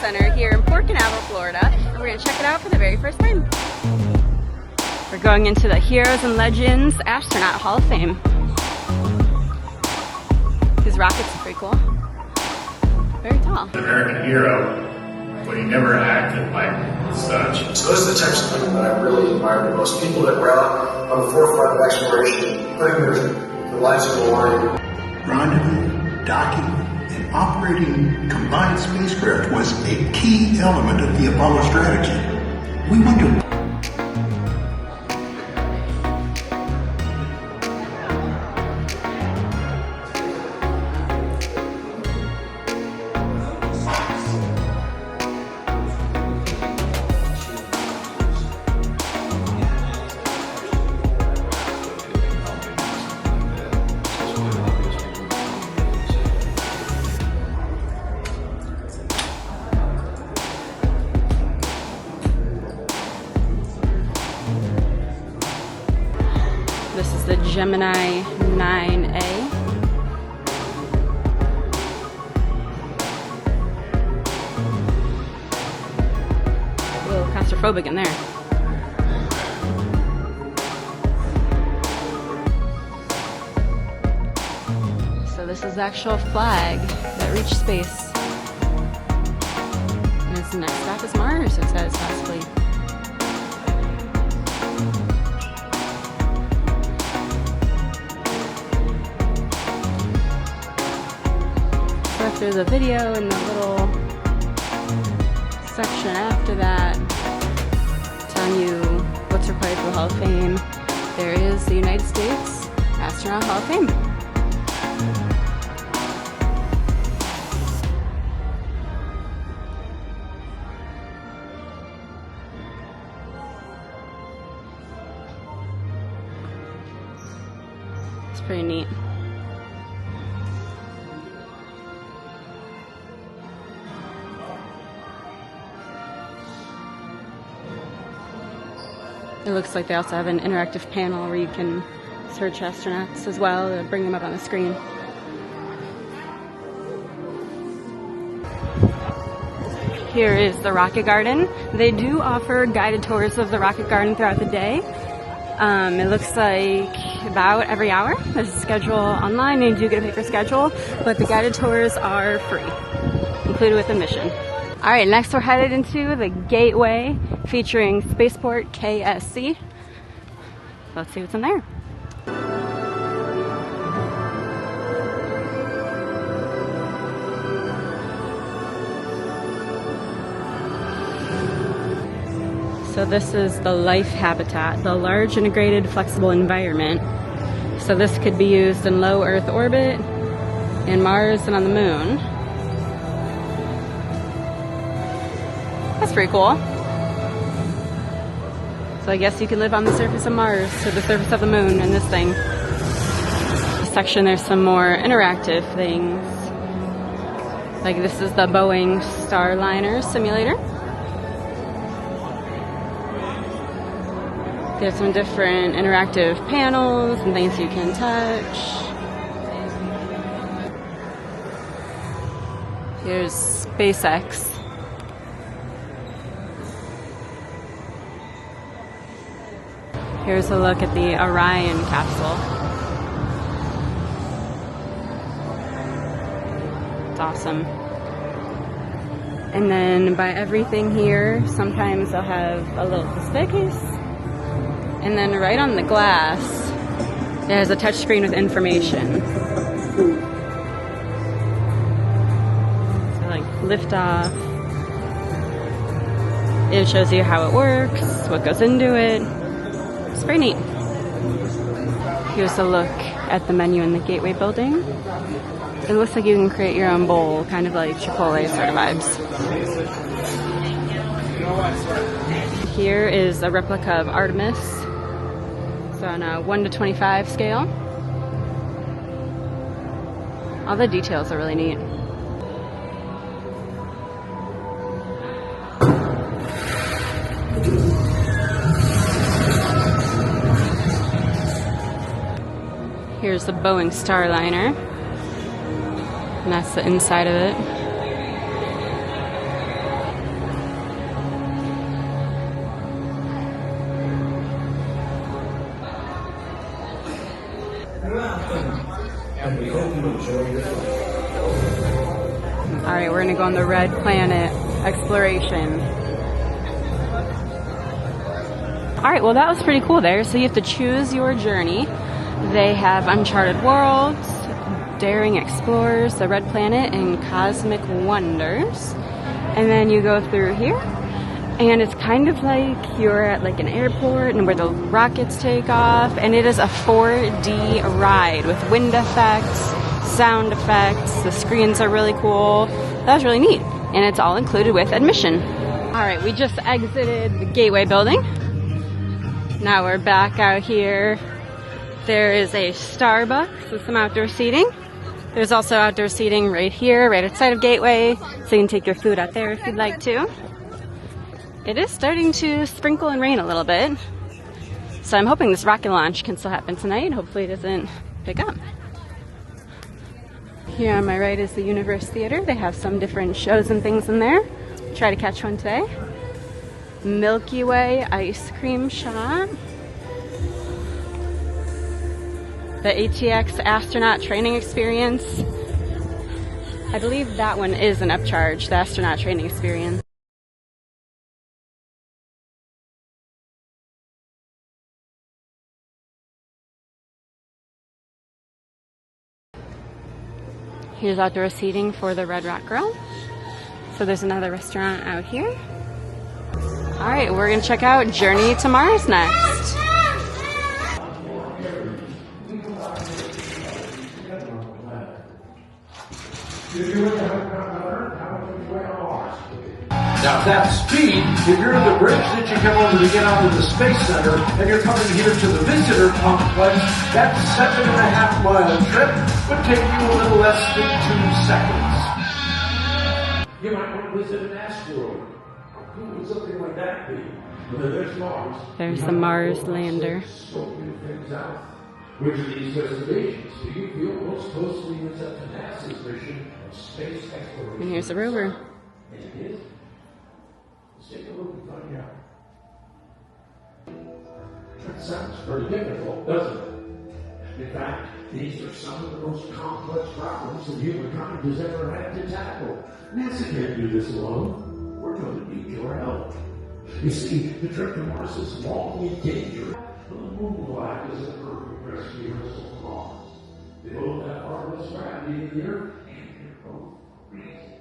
Center here in Port Canaveral, Florida, and we're going to check it out for the very first time. We're going into the Heroes and Legends Astronaut Hall of Fame. These rockets are pretty cool. Very tall. An American hero, but he never acted like such. So those are the types of people that I really admire the most. People that were out on the forefront of exploration, putting their lives on the line. Rendezvous, docking, and operating combined spacecraft was a key element of the Apollo strategy. We wonder. This is the Gemini 9A. A little claustrophobic in there. So this is the actual flag that reached space. And its next stop is Mars, it says possibly. After the video and the little section after that telling you what's required for the Hall of Fame, there is the United States Astronaut Hall of Fame. It's pretty neat. It looks like they also have an interactive panel where you can search astronauts as well to bring them up on the screen. Here is the Rocket Garden. They do offer guided tours of the Rocket Garden throughout the day. It looks like about every hour. There's a schedule online and you do get a paper schedule, but the guided tours are free, included with admission. Alright, next we're headed into the Gateway featuring Spaceport KSC. Let's see what's in there. So this is the Life Habitat, the large integrated flexible environment. So this could be used in low Earth orbit, in Mars, and on the Moon. That's pretty cool. So I guess you can live on the surface of Mars or the surface of the Moon in this thing. This section, there's some more interactive things. Like this is the Boeing Starliner simulator. There's some different interactive panels and things you can touch. Here's SpaceX. Here's a look at the Orion capsule. It's awesome. And then by everything here, sometimes they'll have a little display case. And then right on the glass, there's a touch screen with information. So like liftoff. It shows you how it works, what goes into it. It's pretty neat. Here's a look at the menu in the Gateway building. It looks like you can create your own bowl, kind of like Chipotle sort of vibes. Here is a replica of Artemis. It's on a 1 to 25 scale. All the details are really neat. Here's the Boeing Starliner, and that's the inside of it. and we hope you enjoy your flight. All right, we're gonna go on the Red Planet exploration. All right, well that was pretty cool there. So you have to choose your journey. They have Uncharted Worlds, Daring Explorers, the Red Planet, and Cosmic Wonders. And then you go through here, and it's kind of like you're at like an airport and where the rockets take off, and it is a 4D ride with wind effects, sound effects. The screens are really cool. That was really neat, and it's all included with admission. All right, we just exited the Gateway building. Now we're back out here. There is a Starbucks with some outdoor seating. There's also outdoor seating right here, right outside of Gateway, so you can take your food out there if you'd like to. It is starting to sprinkle and rain a little bit, so I'm hoping this rocket launch can still happen tonight. Hopefully it doesn't pick up. Here on my right is the Universe Theater. They have some different shows and things in there. Try to catch one today. Milky Way ice cream shop. The ATX astronaut training experience. I believe that one is an upcharge, the astronaut training experience. Here's outdoor seating for the Red Rock Grill. So there's another restaurant out here. All right, we're gonna check out Journey to Mars next. Now that speed, if you're at the bridge that you come over to get onto the Space Center and you're coming here to the visitor complex, that 7.5 mile trip would take you a little less than 2 seconds. You might want to visit an asteroid. Who would something like that be? Well, there's Mars. There's the Mars lander. Scoping things out. Which of these destinations do you feel most closely resemble to NASA's mission of space exploration? And here's the rover. And it is. Let's take a look and find out. That sounds pretty difficult, doesn't it? In fact, these are some of the most complex problems that humankind has ever had to tackle. NASA can't do this alone. We're going to need your help. You see, the trip to Mars is long and dangerous. The moon flag is a perfect rescue missile from Mars. They don't have far less gravity in the Earth, and they're both freezing.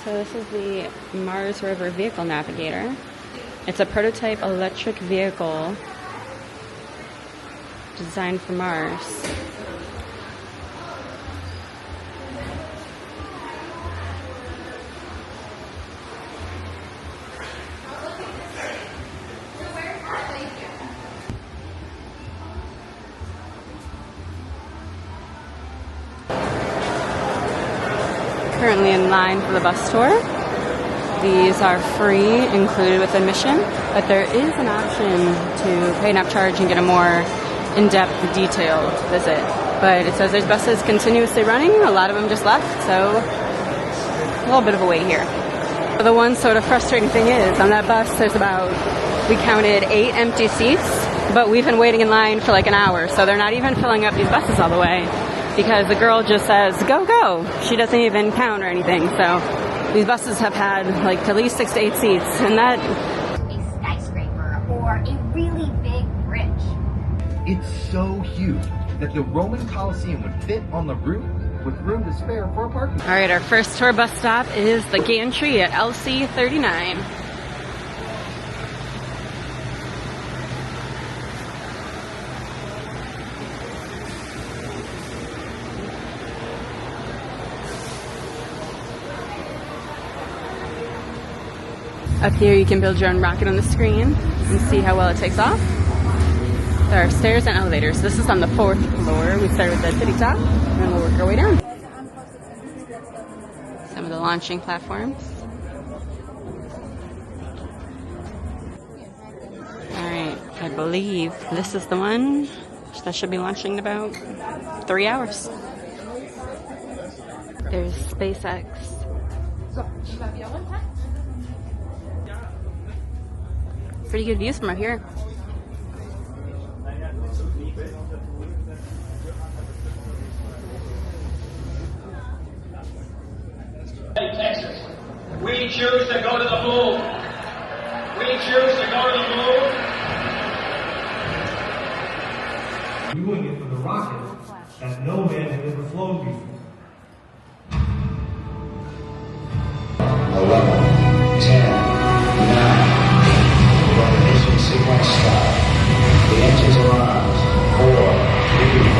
So this is the Mars Rover Vehicle Navigator. It's a prototype electric vehicle designed for Mars. Currently in line for the bus tour. These are free, included with admission, but there is an option to pay an upcharge and get a more in-depth, detailed visit. But it says there's buses continuously running. A lot of them just left, so a little bit of a wait here. The one sort of frustrating thing is, on that bus, there's about, we counted 8 empty seats, but we've been waiting in line for like an hour, so they're not even filling up these buses all the way, because the girl just says, go, go. She doesn't even count or anything, so these buses have had like at least 6 to 8 seats, and that... A skyscraper or a really big bridge. It's so huge that the Roman Colosseum would fit on the roof with room to spare for a parking. All right, our first tour bus stop is the gantry at LC 39. Up here you can build your own rocket on the screen and see how well it takes off. There are stairs and elevators. This is on the 4th floor. We start with the tippy top and then we'll work our way down. Some of the launching platforms. Alright, I believe this is the one that should be launching in about 3 hours. There's SpaceX. Pretty good views from up here. Texas. We choose to go to the moon. We choose to go to the moon. Doing it for the rocket that no man had ever flown before. 11, 10, 9. The ignition sequence start. The engines are on. 4, 3.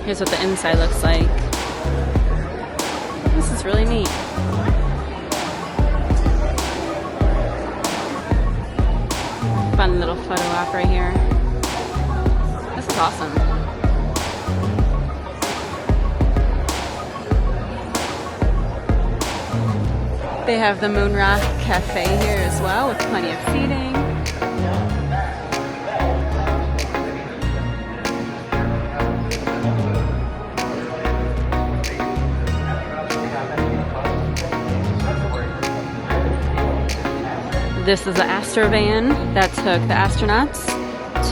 Here's what the inside looks like. This is really neat. Fun little photo op right here. This is awesome. They have the Moon Rock Cafe here as well with plenty of seating. This is the Astro van that took the astronauts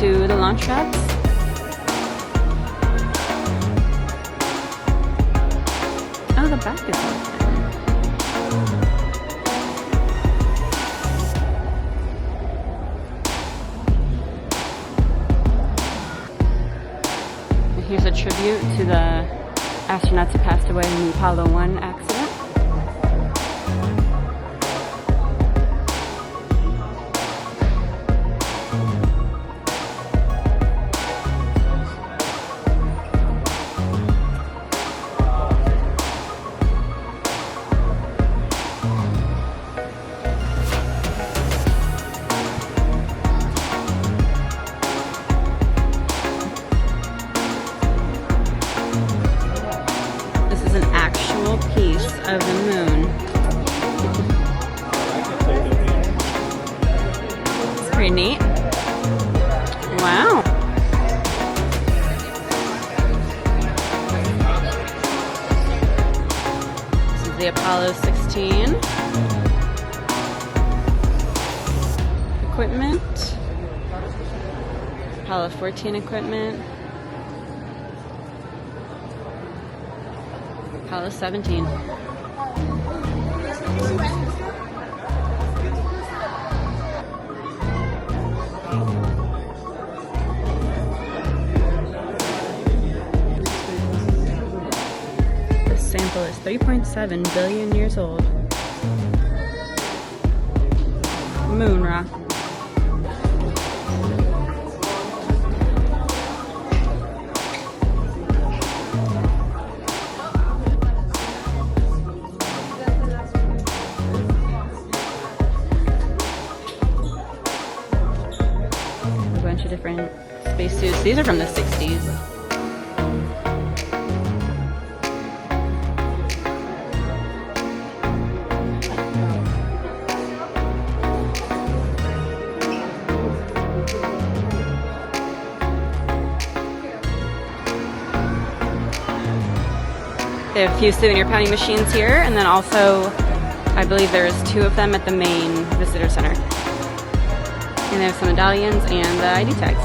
to the launch pads. Oh, the back is open. Here's a tribute to the astronauts who passed away in the Apollo 1 accident. Piece of the moon. It's pretty neat. Wow. This is the Apollo 16 equipment. Apollo 14 equipment. Apollo 17. This sample is 3.7 billion years old. Moon rock. Different spacesuits. These are from the 60s. They have a few souvenir pounding machines here, and then also, I believe there's 2 of them at the main visitor center. And they have some medallions and the ID tags.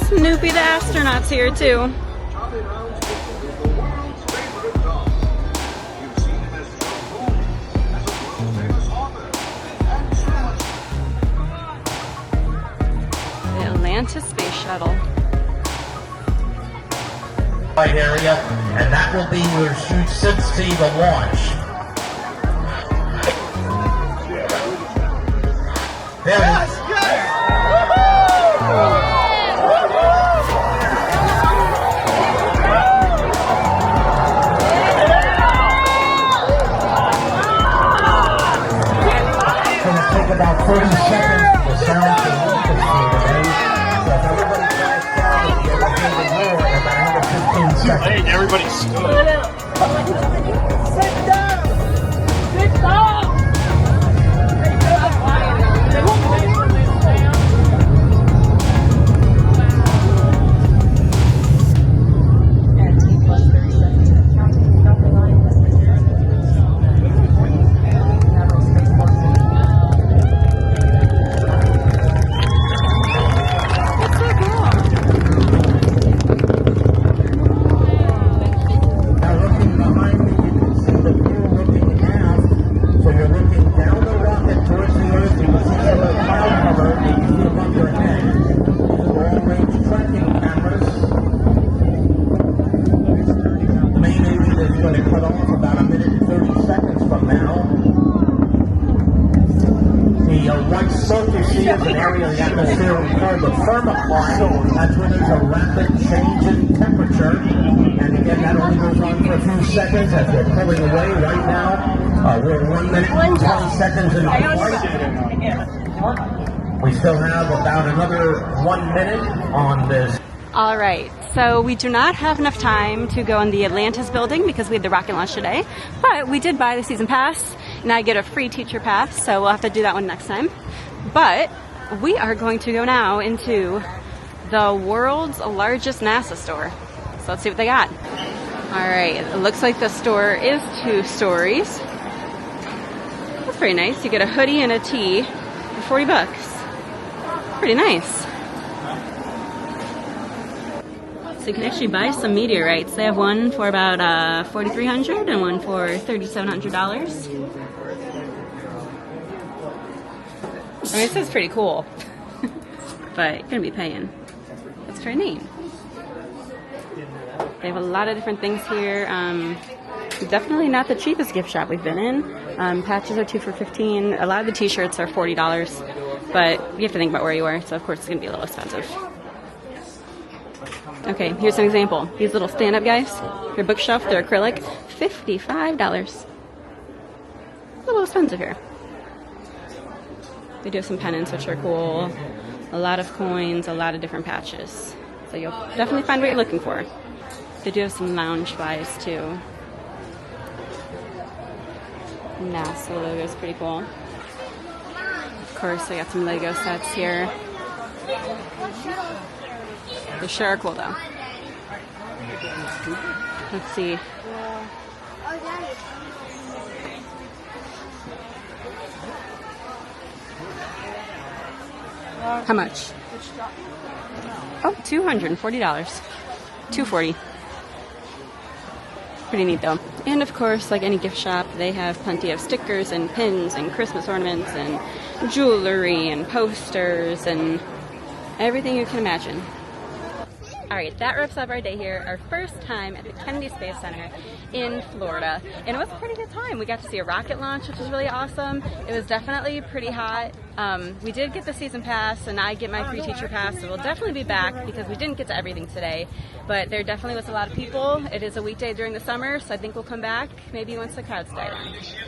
Snoopy the astronaut's here too. The Atlantis Space Shuttle. Area, and that will be your chute 60, the launch. There it is. It's going to take about 30 seconds for the sound to leave the sea today. So if everybody quiets down, we'll be able to hear the roar in about another 15 seconds. Hey, everybody stood. Is an area of the atmosphere we call the thermocline. That's when there's a rapid change in temperature. And again, that only goes on for a few seconds as we're pulling away right now. We're 1 minute and 20 seconds into flight. We still have about another 1 minute on this. All right, so we do not have enough time to go in the Atlantis building because we had the rocket launch today, but we did buy the season pass, and I get a free teacher pass, so we'll have to do that one next time. But we are going to go now into the world's largest NASA store. So let's see what they got. All right, it looks like the store is 2 stories. That's pretty nice. You get a hoodie and a tee for 40 bucks. Pretty nice. So you can actually buy some meteorites. They have one for about $4,300 and one for $3,700. I mean, this is pretty cool, but you're gonna be paying. That's pretty neat. They have a lot of different things here. Definitely not the cheapest gift shop we've been in. Patches are 2 for $15. A lot of the t-shirts are $40, but you have to think about where you are, so of course it's gonna be a little expensive. Okay, here's an example. These little stand-up guys, your bookshelf, they're acrylic, $55. A little expensive here. They do have some pennants, which are cool. A lot of coins, a lot of different patches. So you'll definitely find what you're looking for. They do have some lounge buys too. NASA logo is pretty cool. Of course, they got some Lego sets here. They sure are cool though. Let's see. How much? Oh, $240. $240. Pretty neat though. And of course, like any gift shop, they have plenty of stickers and pins and Christmas ornaments and jewelry and posters and everything you can imagine. Alright, that wraps up our day here, our first time at the Kennedy Space Center in Florida. And it was a pretty good time. We got to see a rocket launch, which was really awesome. It was definitely pretty hot. We did get the season pass, and I get my free teacher pass, so we'll definitely be back because we didn't get to everything today. But there definitely was a lot of people. It is a weekday during the summer, so I think we'll come back maybe once the crowds die down.